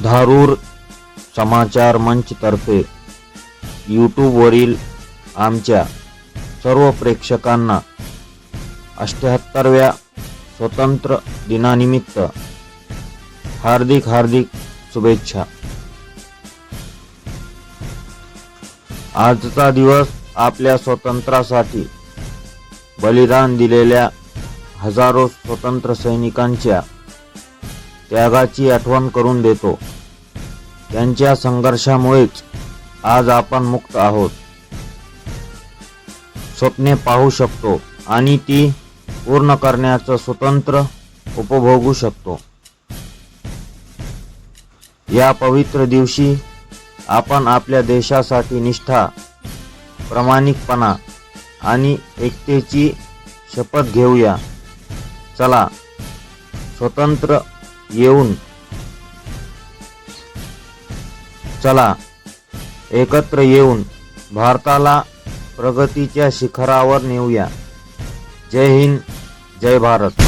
धारूर समाचार मंच तर्फे यूट्यूबवरील आमच्या सर्व प्रेक्षकांना 78व्या स्वतंत्र दिनानिमित्त हार्दिक शुभेच्छा। आजचा दिवस आपल्या स्वातंत्र्यासाठी बलिदान दिलेल्या हजारो स्वतंत्र सैनिकांच्या त्यागाची आठवण करून देतो। त्यांच्या संघर्षामुळेच आज आपण मुक्त आहोत, स्वप्ने पाहू शकतो आणि ती पूर्ण करण्याचं स्वतंत्र उपभोगू शकतो। या पवित्र दिवशी आपण आपल्या देशासाठी निष्ठा, प्रामाणिकपणा आणि एकतेची शपथ घेऊया। चला एकत्र येऊन भारताला प्रगतीच्या शिखरावर नेऊया। जय हिंद, जय भारत।